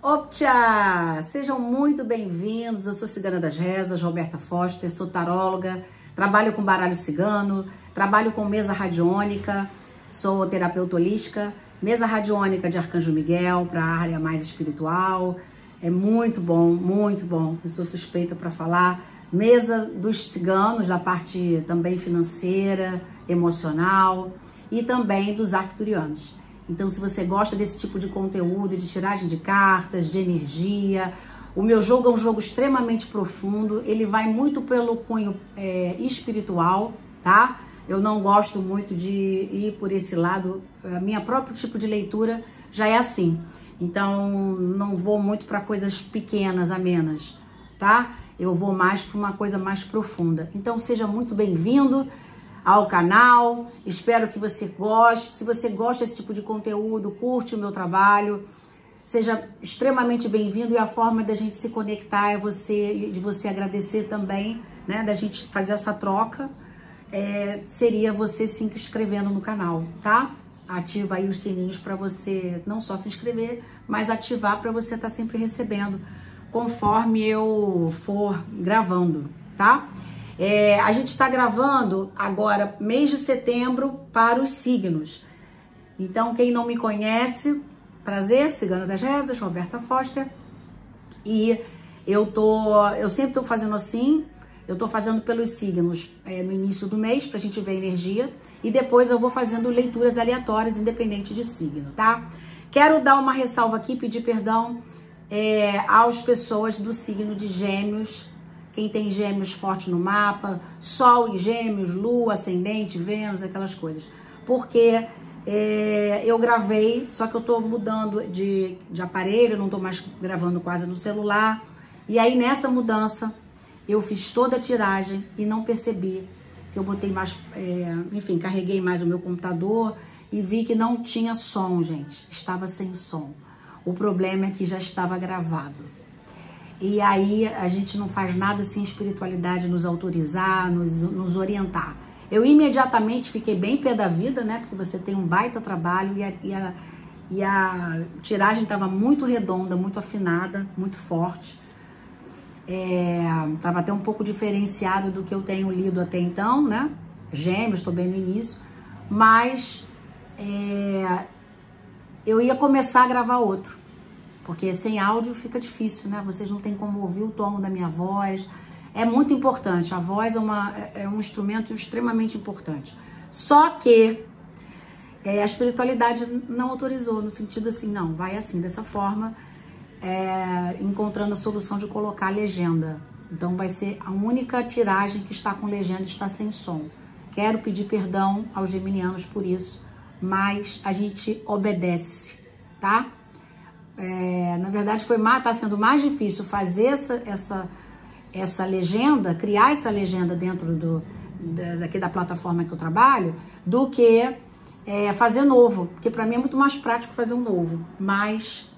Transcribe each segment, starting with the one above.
Optcha! Sejam muito bem-vindos. Eu sou Cigana das Rezas, Roberta Foster, sou taróloga, trabalho com baralho cigano, trabalho com mesa radiônica, sou terapeuta holística, mesa radiônica de Arcanjo Miguel para a área mais espiritual. É muito bom, eu sou suspeita para falar. Mesa dos ciganos, da parte também financeira, emocional e também dos arcturianos. Então, se você gosta desse tipo de conteúdo, de tiragem de cartas, de energia, o meu jogo é um jogo extremamente profundo, ele vai muito pelo cunho espiritual, tá? Eu não gosto muito de ir por esse lado, a minha próprio tipo de leitura já é assim. Então, não vou muito para coisas pequenas, amenas, tá? Eu vou mais para uma coisa mais profunda. Então, seja muito bem-vindo ao canal, espero que você goste. Se você gosta desse tipo de conteúdo, curte o meu trabalho, seja extremamente bem-vindo. E a forma da gente se conectar é de você agradecer também, né, da gente fazer essa troca, seria você se inscrevendo no canal, tá? Ativa aí os sininhos para você não só se inscrever, mas ativar para você estar sempre recebendo conforme eu for gravando, tá? A gente está gravando agora, mês de setembro, para os signos. Então, quem não me conhece, prazer, Cigana das Rezas, Roberta Foster. E eu sempre estou fazendo assim, eu estou fazendo pelos signos no início do mês, para a gente ver a energia. E depois eu vou fazendo leituras aleatórias, independente de signo, tá? Quero dar uma ressalva aqui, pedir perdão às pessoas do signo de Gêmeos. Quem tem Gêmeos forte no mapa, Sol em Gêmeos, Lua, Ascendente, Vênus, aquelas coisas. Porque eu gravei, só que eu tô mudando de aparelho, não tô mais gravando quase no celular. E aí nessa mudança, eu fiz toda a tiragem e não percebi. Eu botei mais, enfim, carreguei mais o meu computador e vi que não tinha som, gente. Estava sem som. O problema é que já estava gravado. E aí a gente não faz nada sem espiritualidade nos autorizar, nos orientar. Eu imediatamente fiquei bem pé da vida, né? Porque você tem um baita trabalho e a tiragem estava muito redonda, muito afinada, muito forte. Estava até um pouco diferenciado do que eu tenho lido até então, né? Gêmeos, estou bem no início. Mas eu ia começar a gravar outro. Porque sem áudio fica difícil, né? Vocês não tem como ouvir o tom da minha voz. É muito importante. A voz é um instrumento extremamente importante. Só que a espiritualidade não autorizou, no sentido assim, não, vai assim, dessa forma, encontrando a solução de colocar a legenda. Então vai ser a única tiragem que está com legenda, está sem som. Quero pedir perdão aos geminianos por isso, mas a gente obedece, tá? Na verdade, tá sendo mais difícil fazer essa legenda, criar essa legenda dentro daqui da plataforma que eu trabalho, do que fazer novo, porque para mim é muito mais prático fazer um novo. Mas,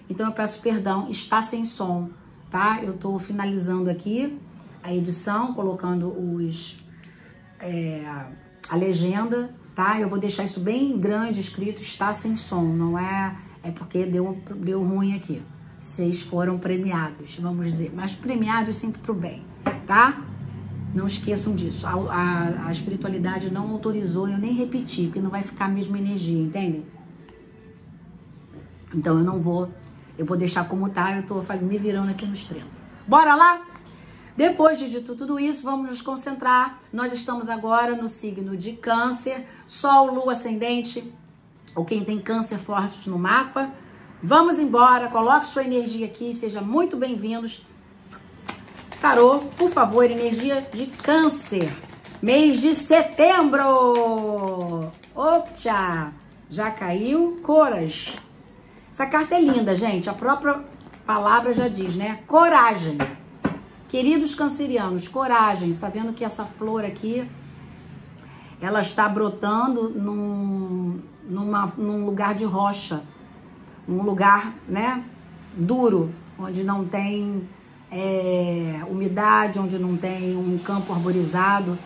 então eu peço perdão, está sem som, tá? Eu tô finalizando aqui a edição, colocando a legenda, tá? Eu vou deixar isso bem grande, escrito, está sem som, não é porque deu ruim aqui. Vocês foram premiados, vamos dizer. Mas premiados sempre pro bem, tá? Não esqueçam disso. A espiritualidade não autorizou, eu nem repeti, porque não vai ficar a mesma energia, entendem? Então eu vou deixar como tá, eu tô me virando aqui nos 30. Bora lá? Depois de dito tudo isso, vamos nos concentrar. Nós estamos agora no signo de Câncer, Sol, Lua, Ascendente, ou quem tem Câncer forte no mapa. Vamos embora, coloque sua energia aqui, sejam muito bem-vindos. Tarô, por favor, energia de Câncer, mês de setembro. Opa, já caiu, Coragem. Essa carta é linda, gente, a própria palavra já diz, né? Coragem. Queridos cancerianos, coragem. Está vendo que essa flor aqui, ela está brotando num lugar de rocha, um lugar, né, duro, onde não tem umidade, onde não tem um campo arborizado,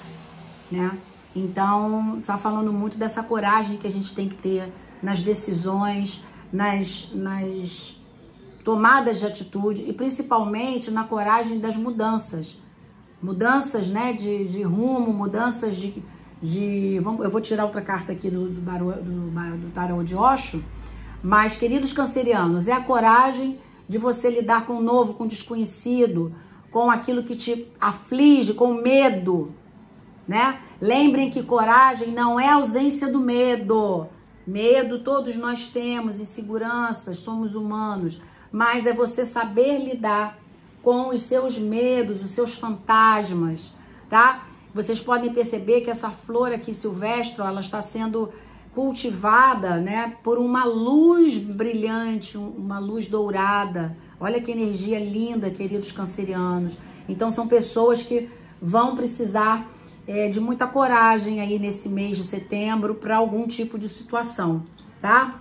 né? Então, tá falando muito dessa coragem que a gente tem que ter nas decisões, nas tomadas de atitude e principalmente na coragem das mudanças. Mudanças, né, de rumo, mudanças eu vou tirar outra carta aqui do tarô de Osho, mas, queridos cancerianos, é a coragem de você lidar com o novo, com o desconhecido, com aquilo que te aflige, com medo, né? Lembrem que coragem não é ausência do medo. Medo todos nós temos, inseguranças, somos humanos, mas é você saber lidar com os seus medos, os seus fantasmas, tá? Vocês podem perceber que essa flor aqui silvestre, ela está sendo cultivada, né, por uma luz brilhante, uma luz dourada. Olha que energia linda, queridos cancerianos. Então são pessoas que vão precisar de muita coragem aí nesse mês de setembro para algum tipo de situação, tá?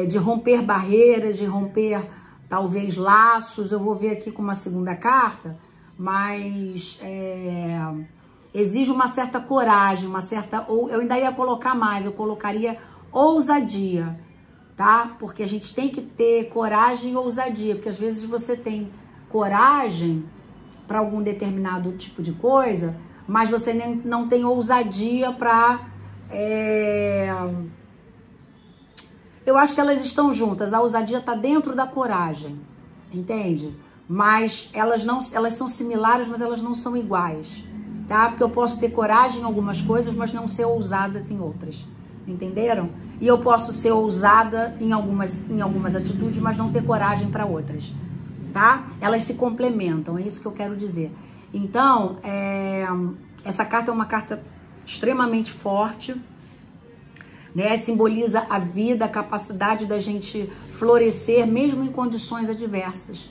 De romper barreiras, de romper talvez laços. Eu vou ver aqui com uma segunda carta, mas exige uma certa coragem, ou eu ainda ia colocar mais, eu colocaria ousadia, tá? Porque a gente tem que ter coragem e ousadia, porque às vezes você tem coragem para algum determinado tipo de coisa, mas você não tem ousadia para... Eu acho que elas estão juntas, a ousadia está dentro da coragem, entende? Mas elas são similares, mas elas não são iguais, tá? Porque eu posso ter coragem em algumas coisas, mas não ser ousada em outras, entenderam? E eu posso ser ousada em algumas atitudes, mas não ter coragem para outras, tá? Elas se complementam, é isso que eu quero dizer. Então, essa carta é uma carta extremamente forte, né? Simboliza a vida, a capacidade da gente florescer, mesmo em condições adversas.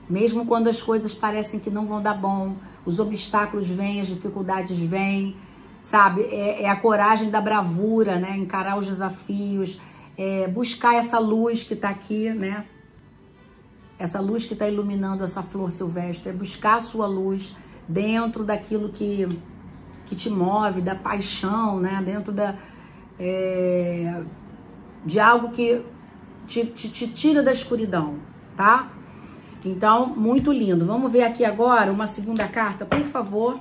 Mesmo quando as coisas parecem que não vão dar bom, os obstáculos vêm, as dificuldades vêm, sabe? É a coragem da bravura, né? Encarar os desafios, buscar essa luz que está aqui, né? Essa luz que está iluminando essa flor silvestre, buscar a sua luz dentro daquilo que te move, da paixão, né? Dentro de algo que te tira da escuridão, tá? Então, muito lindo. Vamos ver aqui agora uma segunda carta, por favor.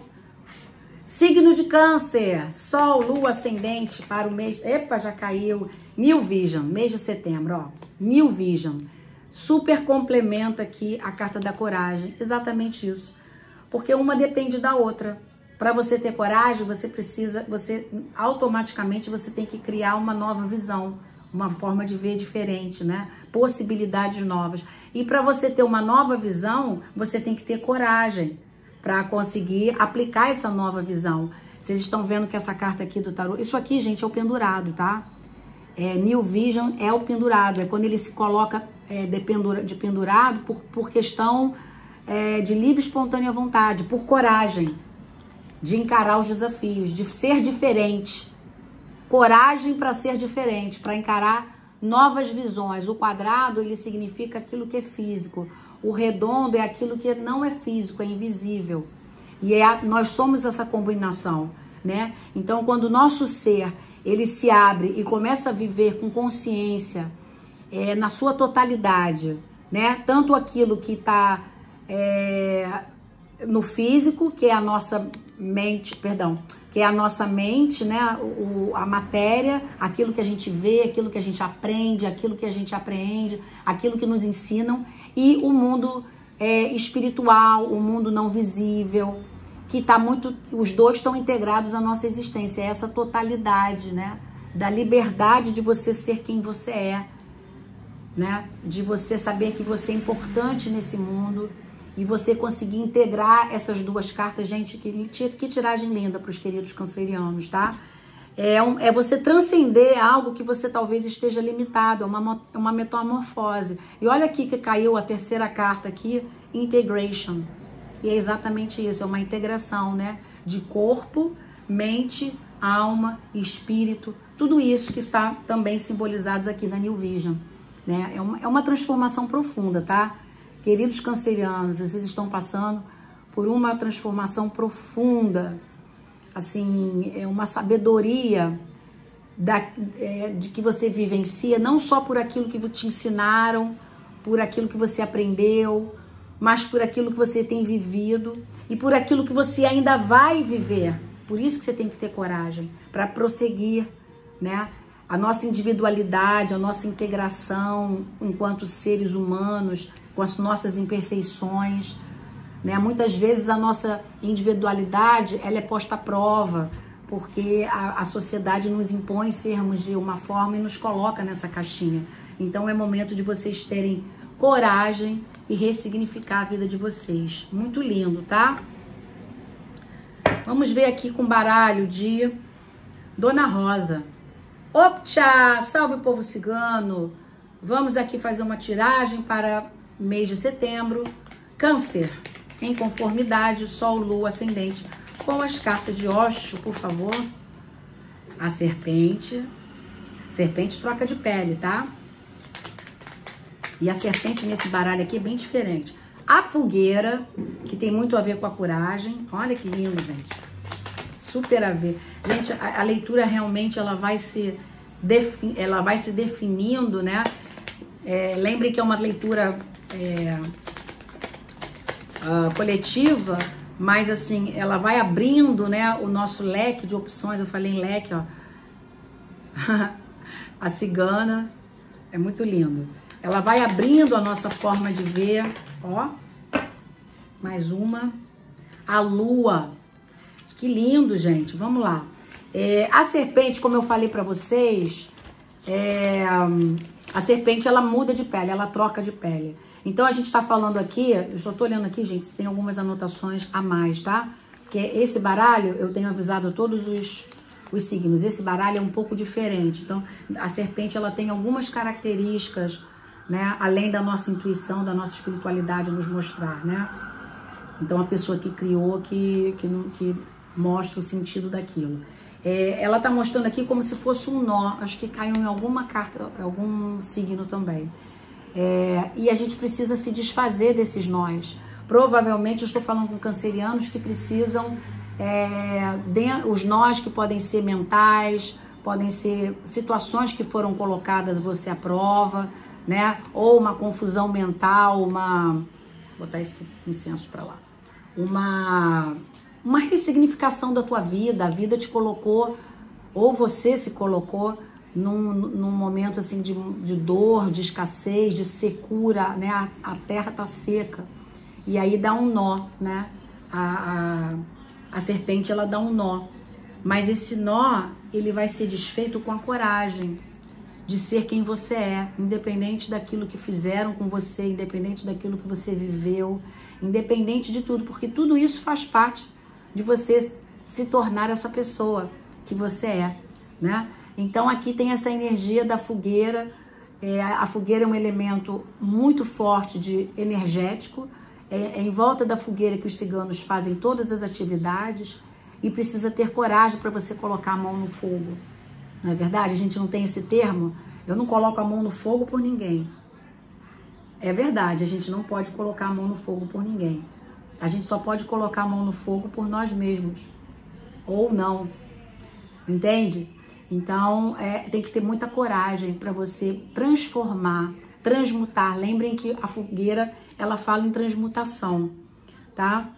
Signo de Câncer, Sol, Lua, Ascendente para o mês... Epa, já caiu. New Vision, mês de setembro, ó. New Vision. Super complementa aqui a carta da coragem. Exatamente isso. Porque uma depende da outra. Para você ter coragem, automaticamente você tem que criar uma nova visão, uma forma de ver diferente, né? Possibilidades novas. E para você ter uma nova visão, você tem que ter coragem para conseguir aplicar essa nova visão. Vocês estão vendo que essa carta aqui do tarô... Isso aqui, gente, é o pendurado, tá? New Vision é o pendurado. É quando ele se coloca de pendurado por questão de livre e espontânea vontade, por coragem de encarar os desafios, de ser diferente. Coragem para ser diferente, para encarar novas visões. O quadrado, ele significa aquilo que é físico. O redondo é aquilo que não é físico, é invisível. E nós somos essa combinação, né? Então, quando o nosso ser, ele se abre e começa a viver com consciência, na sua totalidade, né? Tanto aquilo que está no físico, que é a nossa mente, que é a nossa mente, né? A matéria, aquilo que a gente vê, aquilo que a gente aprende, aquilo que a gente apreende, aquilo que nos ensinam, e o mundo espiritual, o mundo não visível, que está os dois estão integrados à nossa existência, essa totalidade, né? Da liberdade de você ser quem você é, né? De você saber que você é importante nesse mundo. E você conseguir integrar essas duas cartas, gente, que tiragem linda para os queridos cancerianos, tá? É você transcender algo que você talvez esteja limitado, é uma metamorfose. E olha aqui que caiu a terceira carta aqui, Integration. E é exatamente isso, é uma integração, né? De corpo, mente, alma, espírito, tudo isso que está também simbolizados aqui na New Vision, né? É uma transformação profunda, tá? Queridos cancerianos, vocês estão passando por uma transformação profunda, assim, uma sabedoria de que você vivencia, não só por aquilo que te ensinaram, por aquilo que você aprendeu, mas por aquilo que você tem vivido e por aquilo que você ainda vai viver. Por isso que você tem que ter coragem para prosseguir, né? A nossa individualidade, a nossa integração enquanto seres humanos, com as nossas imperfeições, né? Muitas vezes a nossa individualidade ela é posta à prova, porque a sociedade nos impõe sermos de uma forma e nos coloca nessa caixinha. Então é momento de vocês terem coragem e ressignificar a vida de vocês. Muito lindo, tá? Vamos ver aqui com o baralho de Dona Rosa. Optcha! Salve, povo cigano! Vamos aqui fazer uma tiragem para mês de setembro. Câncer, em conformidade, Sol, Lua, Ascendente. Com as cartas de Osho, por favor. A serpente. Serpente troca de pele, tá? E a serpente nesse baralho aqui é bem diferente. A fogueira, que tem muito a ver com a coragem. Olha que lindo, gente. Super a ver. Gente, a leitura realmente ela vai se definindo, né? Lembre que é uma leitura coletiva, mas assim, ela vai abrindo, né, o nosso leque de opções. Eu falei em leque, ó. A cigana é muito lindo. Ela vai abrindo a nossa forma de ver, ó. Mais uma. A lua. Que lindo, gente. Vamos lá. A serpente, como eu falei pra vocês, a serpente, ela muda de pele, ela troca de pele. Então, a gente tá falando aqui, eu já tô olhando aqui, gente, se tem algumas anotações a mais, tá? Porque esse baralho, eu tenho avisado a todos os signos, esse baralho é um pouco diferente. Então, a serpente, ela tem algumas características, né? Além da nossa intuição, da nossa espiritualidade nos mostrar, né? Então, a pessoa que criou, que mostra o sentido daquilo. Ela tá mostrando aqui como se fosse um nó. Acho que caiu em alguma carta, algum signo também. E a gente precisa se desfazer desses nós. Provavelmente eu estou falando com cancerianos que precisam, os nós que podem ser mentais, podem ser situações que foram colocadas você à prova, né? Ou uma confusão mental, vou botar esse incenso para lá. Uma ressignificação da tua vida. A vida te colocou, ou você se colocou num momento assim de dor, de escassez, de secura, né? A terra tá seca. E aí dá um nó, né? A serpente, ela dá um nó. Mas esse nó, ele vai ser desfeito com a coragem de ser quem você é, independente daquilo que fizeram com você, independente daquilo que você viveu, independente de tudo, porque tudo isso faz parte de você se tornar essa pessoa que você é, né? Então aqui tem essa energia da fogueira. A fogueira é um elemento muito forte de energético. Em volta da fogueira que os ciganos fazem todas as atividades, e precisa ter coragem para você colocar a mão no fogo. Não é verdade? A gente não tem esse termo. Eu não coloco a mão no fogo por ninguém. É verdade, a gente não pode colocar a mão no fogo por ninguém. A gente só pode colocar a mão no fogo por nós mesmos. Ou não. Entende? Então, tem que ter muita coragem para você transformar, transmutar. Lembrem que a fogueira, ela fala em transmutação, tá?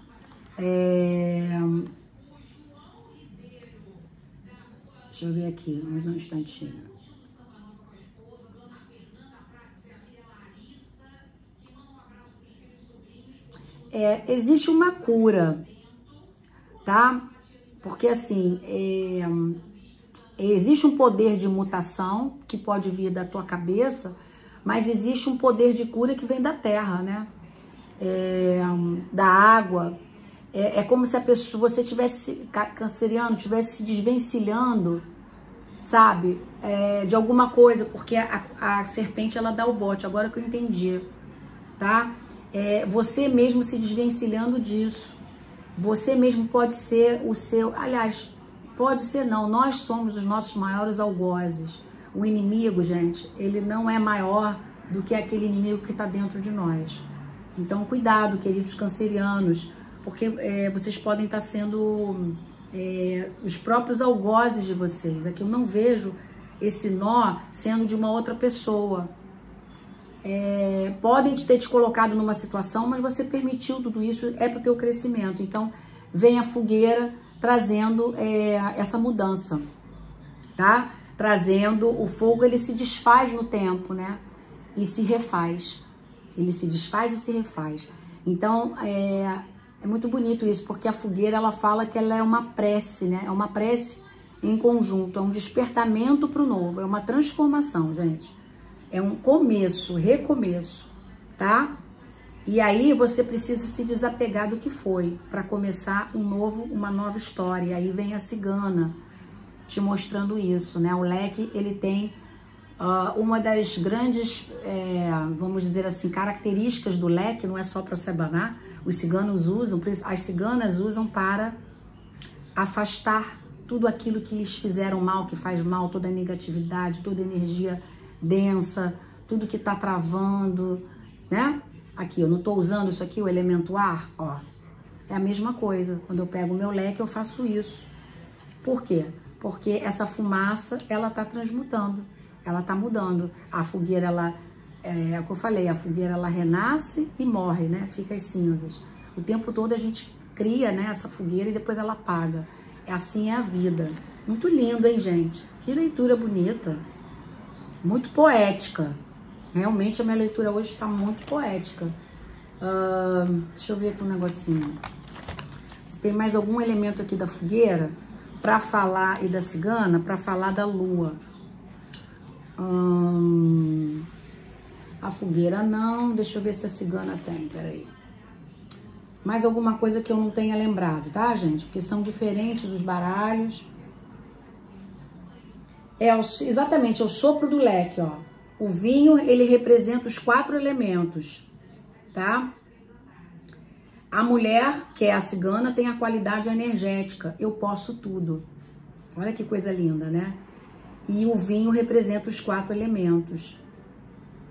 Deixa eu ver aqui, um instantinho. Existe uma cura, tá? Porque assim, existe um poder de mutação que pode vir da tua cabeça, mas existe um poder de cura que vem da terra, né? Da água. É como se a pessoa, você tivesse, canceriano, tivesse se desvencilhando, sabe? De alguma coisa, porque a serpente, ela dá o bote, agora que eu entendi, tá? Você mesmo se desvencilhando disso. Você mesmo pode ser o seu... Aliás, pode ser não, nós somos os nossos maiores algozes. O inimigo, gente, ele não é maior do que aquele inimigo que está dentro de nós. Então, cuidado, queridos cancerianos, porque vocês podem estar sendo os próprios algozes de vocês. Aqui eu não vejo esse nó sendo de uma outra pessoa. Podem ter te colocado numa situação, mas você permitiu tudo isso, é para o teu crescimento. Então, vem a fogueira trazendo essa mudança, tá? Trazendo o fogo, ele se desfaz no tempo, né? E se refaz. Ele se desfaz e se refaz. Então, é muito bonito isso, porque a fogueira, ela fala que ela é uma prece, né? É uma prece em conjunto, é um despertamento para o novo, é uma transformação, gente. É um começo, recomeço, tá? E aí você precisa se desapegar do que foi para começar uma nova história. E aí vem a cigana te mostrando isso, né? O leque, ele tem uma das grandes, vamos dizer assim, características do leque, não é só para se abanar. Os ciganos usam, as ciganas usam para afastar tudo aquilo que lhes fizeram mal, que faz mal, toda a negatividade, toda a energia densa, tudo que tá travando, né? Aqui, eu não tô usando isso aqui, o elemento ar, ó. É a mesma coisa. Quando eu pego o meu leque, eu faço isso. Por quê? Porque essa fumaça, ela tá transmutando, ela tá mudando. A fogueira, ela, é o que eu falei, a fogueira, ela renasce e morre, né? Fica as cinzas. O tempo todo a gente cria, né, essa fogueira e depois ela apaga. Assim é a vida. Muito lindo, hein, gente? Que leitura bonita. Muito poética. Realmente a minha leitura hoje está muito poética. Deixa eu ver aqui um negocinho. Se tem mais algum elemento aqui da fogueira para falar, e da cigana, para falar da lua. A fogueira não. Deixa eu ver se a cigana tem. Peraí. Mais alguma coisa que eu não tenha lembrado, tá, gente? Porque são diferentes os baralhos. Exatamente, é o sopro do leque, ó. O vinho, ele representa os 4 elementos, tá? A mulher, que é a cigana, tem a qualidade energética. Eu posso tudo. Olha que coisa linda, né? E o vinho representa os 4 elementos.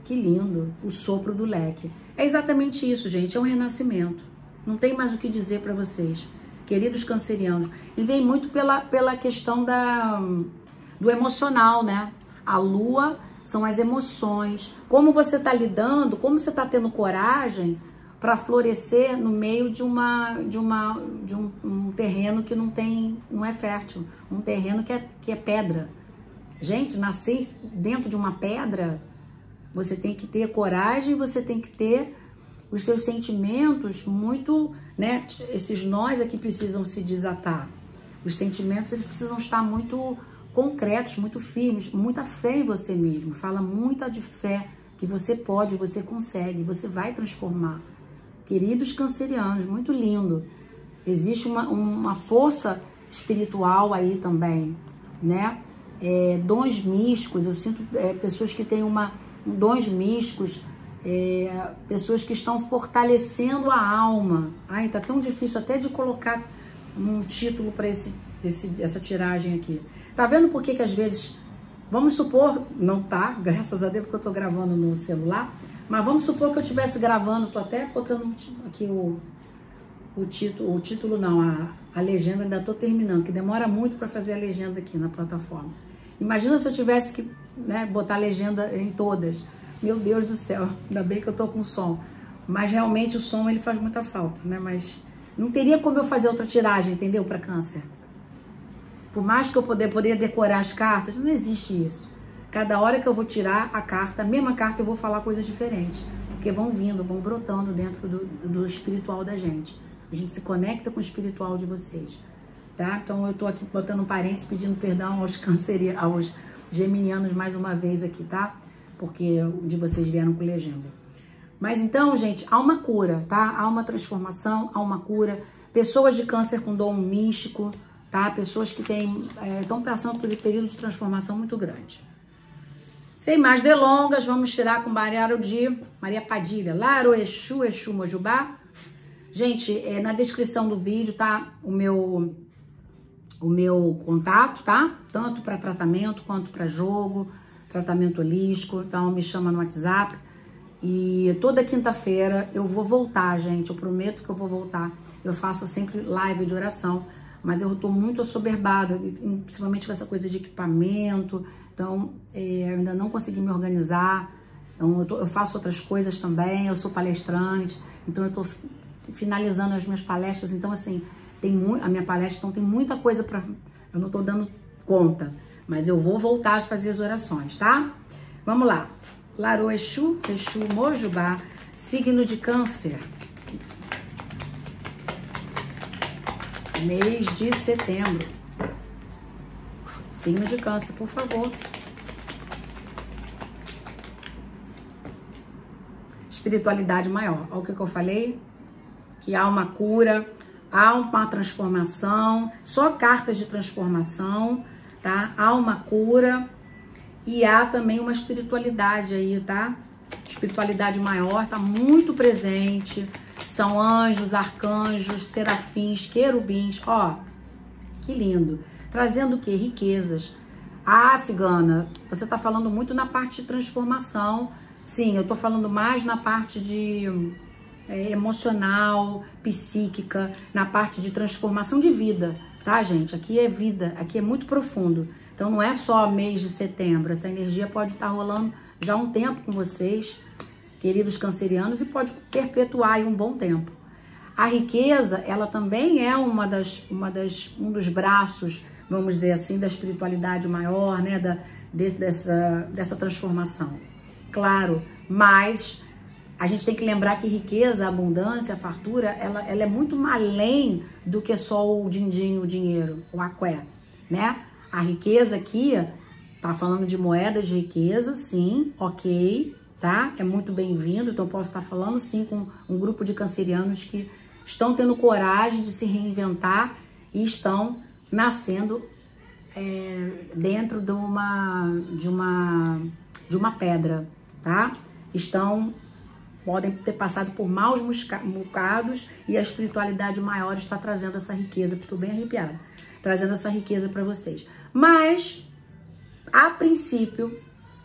Que lindo, o sopro do leque. É exatamente isso, gente, é um renascimento. Não tem mais o que dizer para vocês, queridos cancerianos. E vem muito pela questão do emocional, né? A lua são as emoções. Como você está lidando, como você está tendo coragem para florescer no meio de um terreno que não é fértil, um terreno que é pedra. Gente, nascer dentro de uma pedra, você tem que ter coragem, você tem que ter os seus sentimentos muito, né? Esses nós aqui precisam se desatar. Os sentimentos, eles precisam estar muito concretos, muito firmes, muita fé em você mesmo. Fala muita de fé, que você pode, você consegue, você vai transformar. Queridos cancerianos, muito lindo. Existe uma força espiritual aí também, né? Dons místicos, eu sinto pessoas que têm dons místicos, pessoas que estão fortalecendo a alma. Ai, tá tão difícil até de colocar um título para essa tiragem aqui. Tá vendo por que às vezes, vamos supor, não tá, graças a Deus, porque eu tô gravando no celular, mas vamos supor que eu estivesse gravando, tô até botando aqui o título não, a legenda, ainda tô terminando, que demora muito para fazer a legenda aqui na plataforma. Imagina se eu tivesse que, né, botar a legenda em todas. Meu Deus do céu, ainda bem que eu tô com som. Mas realmente o som, ele faz muita falta, né? Mas não teria como eu fazer outra tiragem, entendeu? Para câncer. Por mais que eu poderia decorar as cartas, não existe isso. Cada hora que eu vou tirar a carta, a mesma carta, eu vou falar coisas diferentes. Porque vão vindo, vão brotando dentro do espiritual da gente. A gente se conecta com o espiritual de vocês, tá? Então eu tô aqui botando um parênteses, pedindo perdão aos geminianos mais uma vez aqui, tá? Porque de vocês vieram com legenda. Mas então, gente, há uma cura, tá? Há uma transformação, há uma cura. Pessoas de câncer com dom místico, tá? Pessoas que estão passando por um período de transformação muito grande. Sem mais delongas, vamos tirar com o baralho de Maria Padilha. Laro, Exu, Exu, Mojubá. Gente, na descrição do vídeo tá o meu contato, tá? Tanto para tratamento quanto para jogo, tratamento holístico. Então, me chama no WhatsApp. E toda quinta-feira eu vou voltar, gente. Eu prometo que eu vou voltar. Eu faço sempre live de oração mas eu tô muito assoberbada, principalmente com essa coisa de equipamento. Então, eu ainda não consegui me organizar. Então, eu faço outras coisas também, eu sou palestrante, então eu tô finalizando as minhas palestras. Então, assim, a minha palestra, então tem muita coisa para... Eu não tô dando conta, mas eu vou voltar a fazer as orações, tá? Vamos lá. Laru Exu, Exu Mojubá, signo de Câncer. Mês de setembro. Signo de Câncer, por favor. Espiritualidade maior. Olha o que eu falei. Que há uma cura, há uma transformação. Só cartas de transformação, tá? Há uma cura e há também uma espiritualidade aí, tá? Espiritualidade maior, tá muito presente. São anjos, arcanjos, serafins, querubins. Ó, que lindo. Trazendo o quê? Riquezas. Ah, cigana, você tá falando muito na parte de transformação. Sim, eu tô falando mais na parte de emocional, psíquica, na parte de transformação de vida, tá, gente? Aqui é vida, aqui é muito profundo. Então não é só mês de setembro, essa energia pode estar rolando já há um tempo com vocês, queridos cancerianos, e pode perpetuar aí um bom tempo. A riqueza, ela também é um dos braços, vamos dizer assim, da espiritualidade maior, né, dessa transformação. Claro, mas a gente tem que lembrar que riqueza, abundância, fartura, ela é muito além do que só o din-din, o dinheiro, o aqué, né? A riqueza aqui, tá falando de moedas de riqueza, sim, ok, tá? É muito bem-vindo, então eu posso estar falando sim com um grupo de cancerianos que estão tendo coragem de se reinventar e estão nascendo dentro de uma pedra, tá? Podem ter passado por maus bocados e a espiritualidade maior está trazendo essa riqueza, estou bem arrepiada, trazendo essa riqueza para vocês. Mas, a princípio,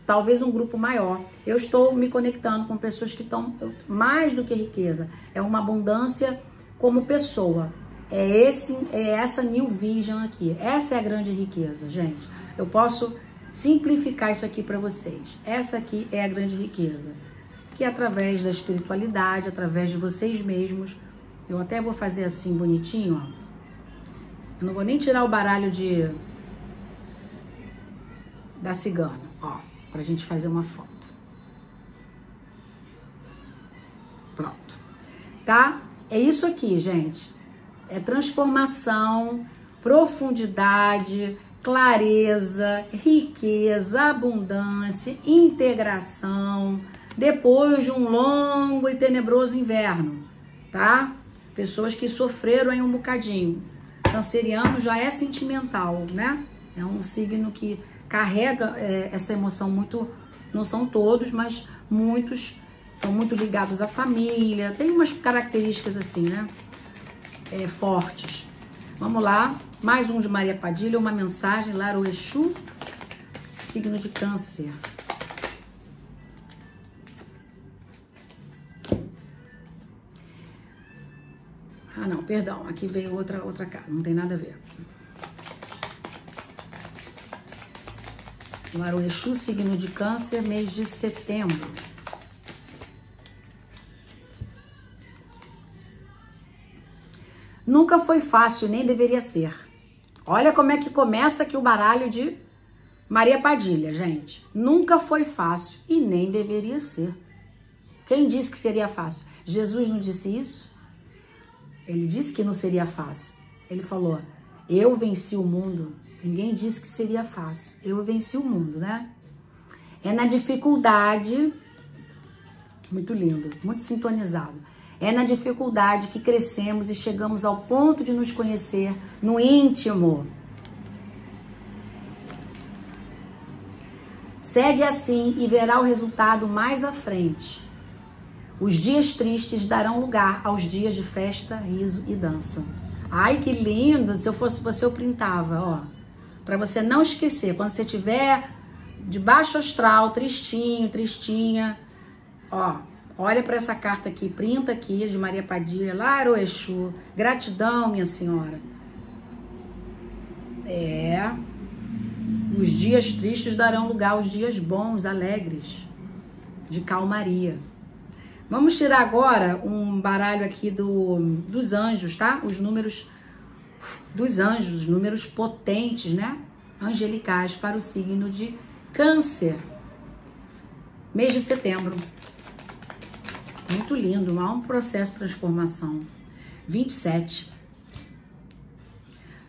talvez um grupo maior, eu estou me conectando com pessoas que estão mais do que riqueza, é uma abundância como pessoa. É essa New Vision aqui, essa é a grande riqueza, gente. Eu posso simplificar isso aqui para vocês. Essa aqui é a grande riqueza, que através da espiritualidade, através de vocês mesmos, eu até vou fazer assim bonitinho, ó. Eu não vou nem tirar o baralho da cigana, ó, pra gente fazer uma foto. Pronto, tá? É isso aqui, gente. É transformação, profundidade, clareza, riqueza, abundância, integração, depois de um longo e tenebroso inverno, tá? Pessoas que sofreram aí um bocadinho. Canceriano já é sentimental, né? É um signo que carrega essa emoção muito, não são todos, mas muitos são muito ligados à família, tem umas características assim, né? Fortes. Vamos lá, mais um de Maria Padilha, uma mensagem, Laru Exu, signo de Câncer. Ah, não, perdão, aqui veio outra carta, não tem nada a ver. Laru Exu, signo de Câncer, mês de setembro. Nunca foi fácil, nem deveria ser. Olha como é que começa aqui o baralho de Maria Padilha, gente. Nunca foi fácil e nem deveria ser. Quem disse que seria fácil? Jesus não disse isso? Ele disse que não seria fácil. Ele falou, eu venci o mundo. Ninguém disse que seria fácil. Eu venci o mundo, né? É na dificuldade, muito lindo, muito sintonizado. É na dificuldade que crescemos e chegamos ao ponto de nos conhecer no íntimo. Segue assim e verá o resultado mais à frente. Os dias tristes darão lugar aos dias de festa, riso e dança. Ai, que lindo! Se eu fosse você, eu printava, ó. Para você não esquecer, quando você estiver de baixo astral, tristinho, tristinha, ó, olha para essa carta aqui, printa aqui, de Maria Padilha, Laru Exu, gratidão, minha senhora. Os dias tristes darão lugar aos dias bons, alegres, de calmaria. Vamos tirar agora um baralho aqui dos anjos, tá? Os números dos anjos, os números potentes, né? Angelicais para o signo de Câncer. Mês de setembro. Muito lindo, há um processo de transformação. 27.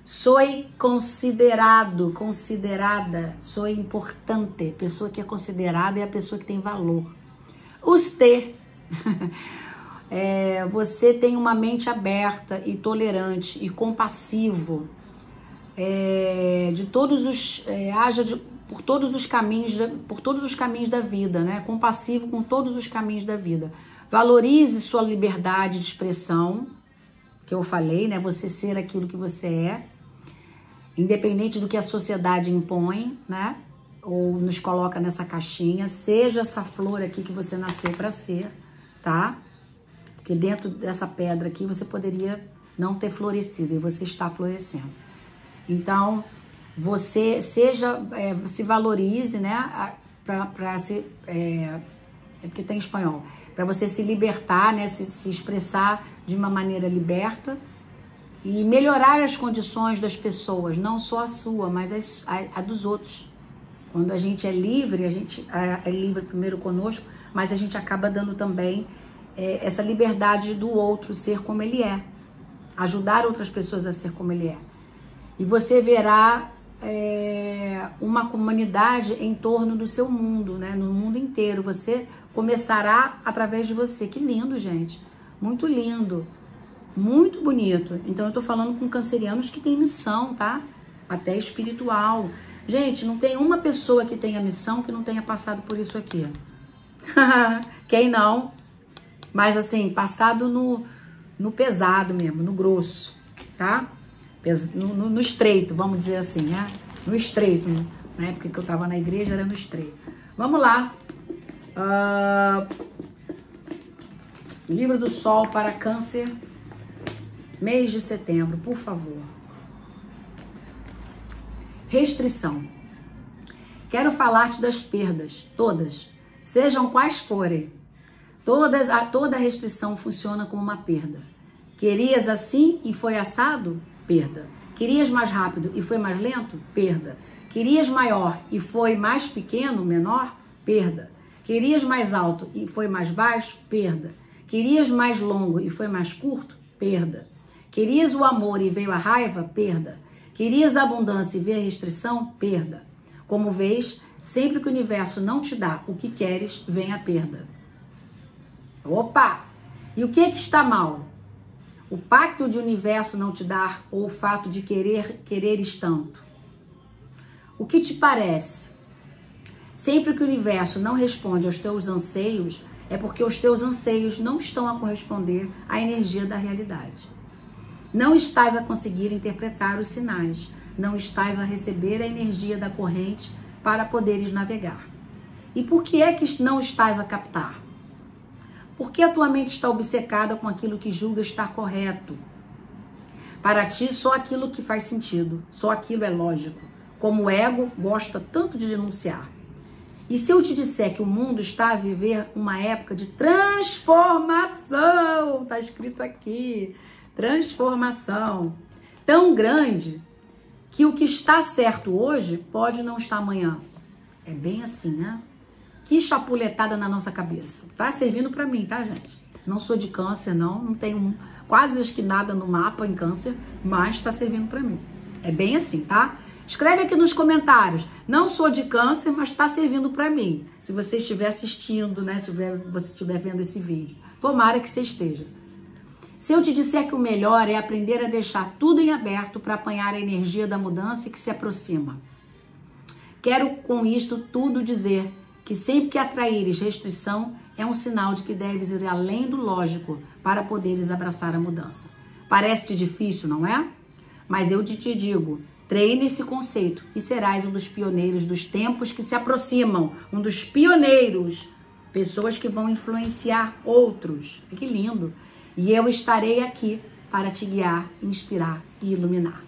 Sou considerado, considerada, sou importante. Pessoa que é considerada é a pessoa que tem valor. Você tem uma mente aberta e tolerante e compassivo. Por todos os caminhos da vida, né? Compassivo com todos os caminhos da vida. Valorize sua liberdade de expressão, que eu falei, né? Você ser aquilo que você é, independente do que a sociedade impõe, né? Ou nos coloca nessa caixinha. Seja essa flor aqui que você nasceu para ser, tá? Porque dentro dessa pedra aqui você poderia não ter florescido e você está florescendo. Então, você se valorize, né? Porque tem espanhol. Para você se libertar, né? Se expressar de uma maneira liberta e melhorar as condições das pessoas, não só a sua, mas a dos outros. Quando a gente é livre, a gente é livre primeiro conosco, mas a gente acaba dando também essa liberdade do outro ser como ele é, ajudar outras pessoas a ser como ele é. E você verá uma comunidade em torno do seu mundo, né? No mundo inteiro. Você começará através de você. Que lindo, gente. Muito lindo. Muito bonito. Então eu tô falando com cancerianos que têm missão, tá? Até espiritual. Gente, não tem uma pessoa que tenha missão que não tenha passado por isso aqui. Quem não? Mas assim, passado no pesado mesmo, no grosso, tá? No estreito, vamos dizer assim, né? No estreito, na época que eu tava na igreja era no estreito. Vamos lá. Livro do Sol para Câncer, mês de setembro, por favor. Restrição. Quero falar-te das perdas, todas, sejam quais forem. Toda restrição funciona como uma perda. Querias assim e foi assado? Perda. Querias mais rápido e foi mais lento? Perda. Querias maior e foi mais pequeno, menor? Perda. Querias mais alto e foi mais baixo? Perda. Querias mais longo e foi mais curto? Perda. Querias o amor e veio a raiva? Perda. Querias a abundância e veio a restrição? Perda. Como vês, sempre que o universo não te dá o que queres, vem a perda. Opa! E o que é que está mal? O pacto de universo não te dar ou o fato de quereres tanto? O que te parece? Sempre que o universo não responde aos teus anseios, é porque os teus anseios não estão a corresponder à energia da realidade. Não estás a conseguir interpretar os sinais, não estás a receber a energia da corrente para poderes navegar. E por que é que não estás a captar? Porque a tua mente está obcecada com aquilo que julga estar correto. Para ti, só aquilo que faz sentido, só aquilo é lógico, como o ego gosta tanto de denunciar. E se eu te disser que o mundo está a viver uma época de transformação, está escrito aqui, transformação, tão grande que o que está certo hoje pode não estar amanhã. É bem assim, né? Que chapuletada na nossa cabeça. Tá servindo pra mim, tá, gente? Não sou de câncer, não tenho quase acho que nada no mapa em câncer, mas tá servindo pra mim. É bem assim, tá? Escreve aqui nos comentários. Não sou de câncer, mas tá servindo pra mim. Se você estiver assistindo, né? Se você estiver vendo esse vídeo. Tomara que você esteja. Se eu te disser que o melhor é aprender a deixar tudo em aberto para apanhar a energia da mudança que se aproxima. Quero com isto tudo dizer que sempre que atraíres restrição, é um sinal de que deves ir além do lógico para poderes abraçar a mudança. Parece-te difícil, não é? Mas eu te digo, treine esse conceito e serás um dos pioneiros dos tempos que se aproximam. Um dos pioneiros. Pessoas que vão influenciar outros. Que lindo. E eu estarei aqui para te guiar, inspirar e iluminar.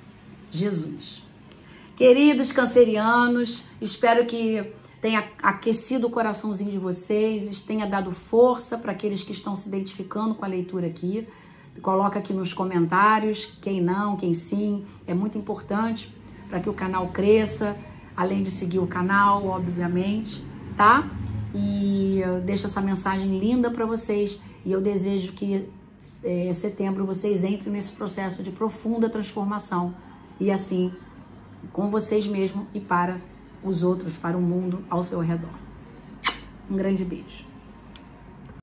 Jesus. Queridos cancerianos, espero que tenha aquecido o coraçãozinho de vocês, tenha dado força para aqueles que estão se identificando com a leitura aqui. Coloca aqui nos comentários quem não, quem sim. É muito importante para que o canal cresça, além de seguir o canal, obviamente, tá? E eu deixo essa mensagem linda para vocês e eu desejo que em setembro vocês entrem nesse processo de profunda transformação e assim, com vocês mesmos e para os outros, para o mundo ao seu redor. Um grande beijo.